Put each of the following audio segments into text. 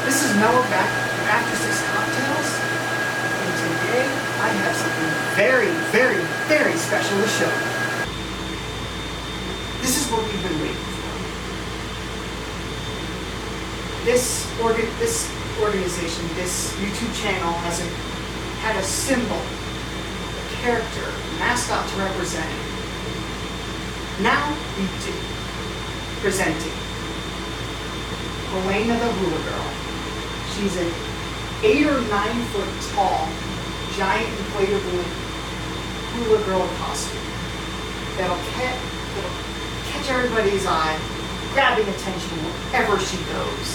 This is Mellow back from After Six Cocktails, and today I have something very, very, very special to show you. This is what we've been waiting for. This organization, this YouTube channel had a symbol, a character, a mascot to represent it. Now we do. Presenting Helena the Hula Girl. She's an 8 or 9 foot tall, giant inflatable hula girl costume that'll catch everybody's eye, grabbing attention wherever she goes.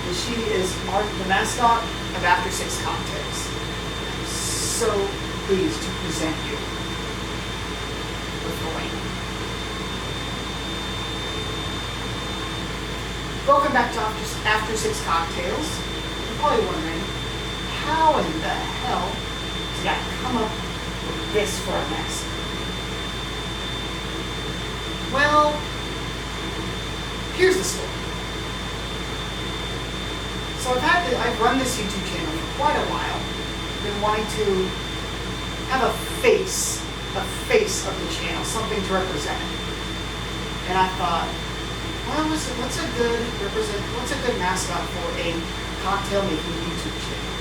And she is the mascot of After Six Cocktails. I'm so pleased to present you with Helena. Welcome back to After Six Cocktails. You're probably wondering, how in the hell did I come up with this for a mascot? Well, here's the story. So I've run this YouTube channel for quite a while. Been wanting to have a face of the channel, something to represent it. And I thought, well, what's a good mascot for a cocktail making YouTube channel?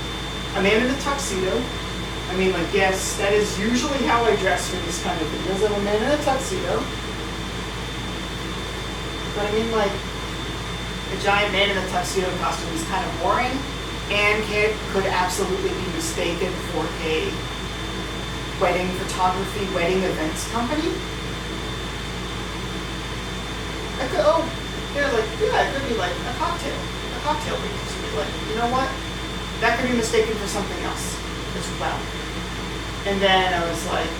A man in a tuxedo. I mean, like, yes, that is usually how I dress for this kind of videos. I'm a man in a tuxedo. But I mean, like, a giant man in a tuxedo costume is kind of boring and could absolutely be mistaken for a wedding photography, wedding events company. It could be like a cocktail business. Like, you know what? That could be mistaken for something else as well. And then I was like,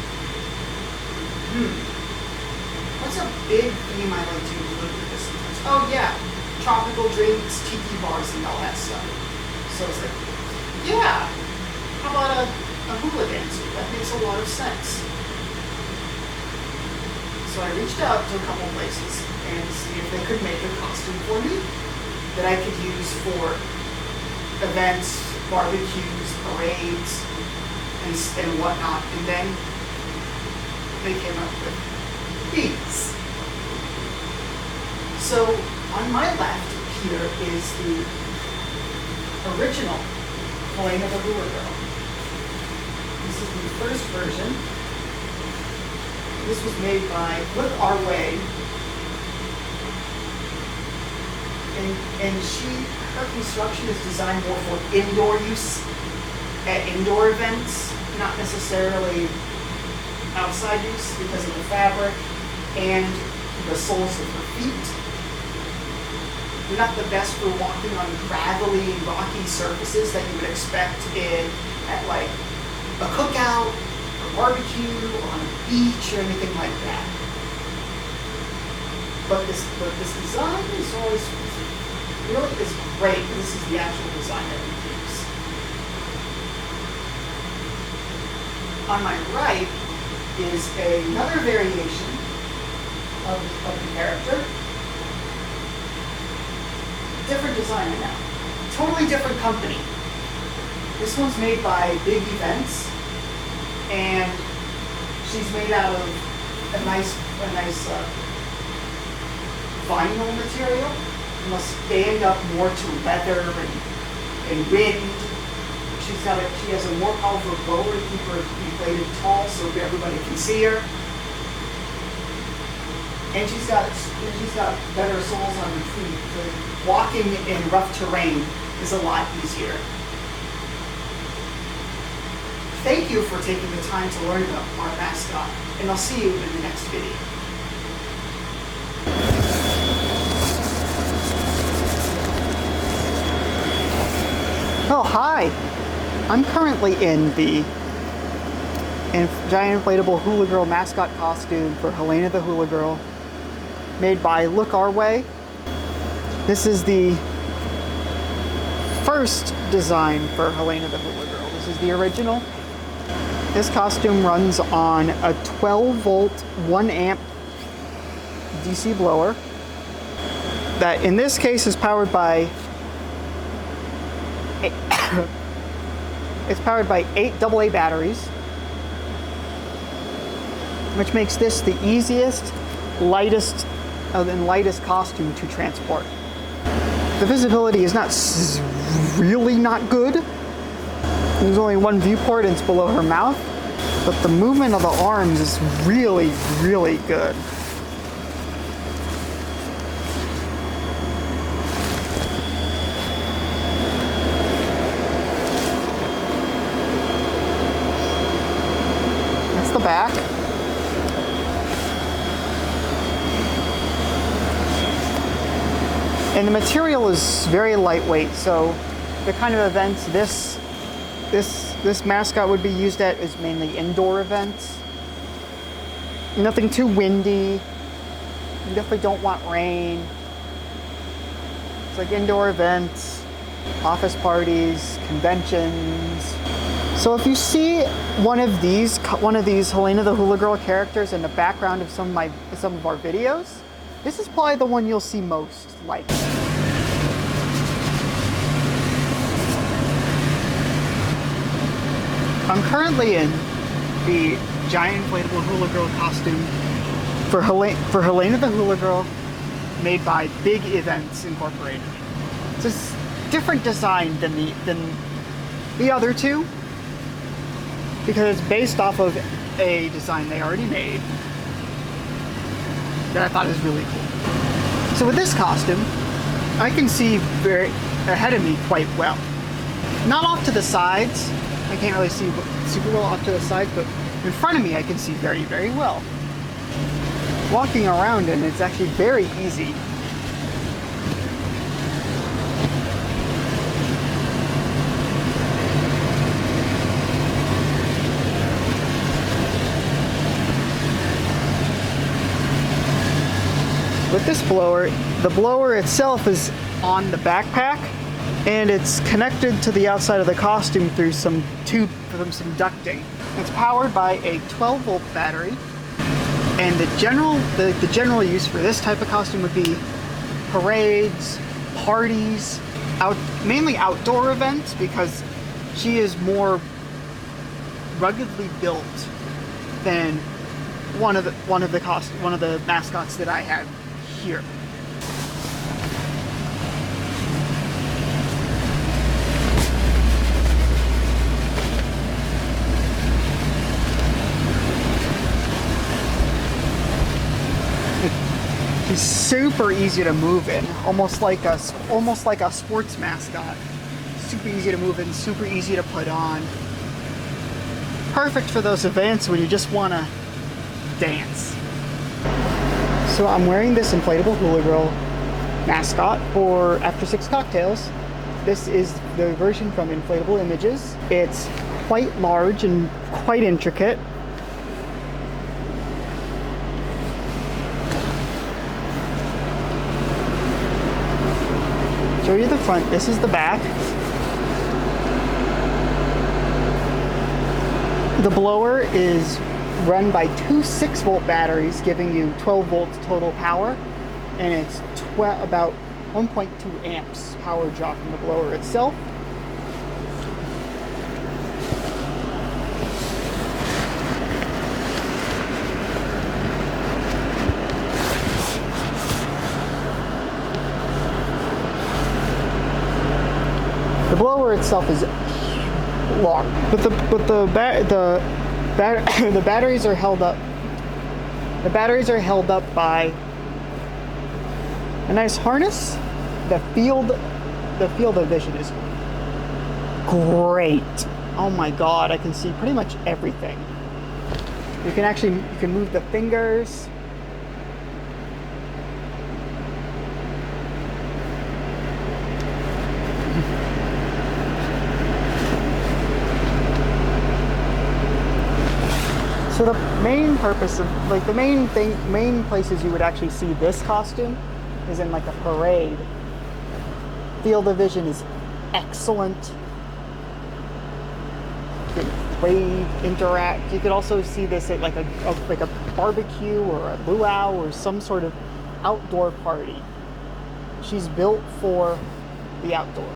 what's a big theme I like to include with this? Oh yeah, tropical drinks, tiki bars, and all that stuff. So it's like, yeah, how about a hula dancer? That makes a lot of sense. So I reached out to a couple places and see if they could make a costume for me that I could use for events, barbecues, parades, and whatnot. And then they came up with these. So on my left here is the original Helena the Hula Girl. This is the first version. This was made by Look Our Way. And her construction is designed more for indoor use at indoor events, not necessarily outside use because of the fabric and the soles of her feet. They're not the best for walking on gravelly, rocky surfaces that you would expect at like a cookout, or barbecue, or on a beach, or anything like that. But this design is always really is great. This is the actual design that we use. On my right is another variation of the character. Different designer now. Totally different company. This one's made by Big Events, and she's made out of a nice vinyl material. It must stand up more to weather and wind. She has a more powerful blower to keep her inflated tall so everybody can see her. And she's got better soles on her feet. So walking in rough terrain is a lot easier. Thank you for taking the time to learn about our mascot, and I'll see you in the next video. Oh, hi! I'm currently in the giant inflatable hula girl mascot costume for Helena the Hula Girl, made by Look Our Way. This is the first design for Helena the Hula Girl. This is the original. This costume runs on a 12 volt, 1 amp DC blower that in this case is powered by It's powered by 8 AA batteries, which makes this the easiest, lightest costume to transport. The visibility is really not good. There's only one viewport and it's below her mouth, but the movement of the arms is really, really good. That's the back. And the material is very lightweight, so the kind of events this mascot would be used at is mainly indoor events. Nothing too windy. You definitely don't want rain. It's like indoor events, office parties, conventions. So if you see one of these Helena the Hula Girl characters in the background of some of our videos, this is probably the one you'll see most likely. I'm currently in the giant inflatable hula girl costume for Helena the Hula Girl, made by Big Events Incorporated. It's a different design than the other two, because it's based off of a design they already made that I thought was really cool. So with this costume, I can see very ahead of me quite well. Not off to the sides. I can't really see super well off to the sides, but in front of me I can see very, very well. Walking around and it's actually very easy. With this blower, the blower itself is on the backpack, and it's connected to the outside of the costume through some ducting. It's powered by a 12-volt battery, and the general use for this type of costume would be parades, parties, mainly outdoor events, because she is more ruggedly built than one of the mascots that I have here. She's super easy to move in, almost like a sports mascot. Super easy to move in, super easy to put on. Perfect for those events when you just want to dance. So I'm wearing this inflatable hula girl mascot for After Six Cocktails. This is the version from Inflatable Images. It's quite large and quite intricate. Show you the front. This is the back. The blower is run by two 6-volt batteries, giving you 12 volts total power, and it's about 1.2 amps power draw from the blower itself. The blower itself is large, but the batteries are held up. The batteries are held up by a nice harness. The field of vision is great. Oh my god, I can see pretty much everything. You can move the fingers. So the main purpose of, like, the main places you would actually see this costume is in like a parade. Field of vision is excellent. You can wave, interact. You could also see this at like a barbecue or a luau or some sort of outdoor party. She's built for the outdoors.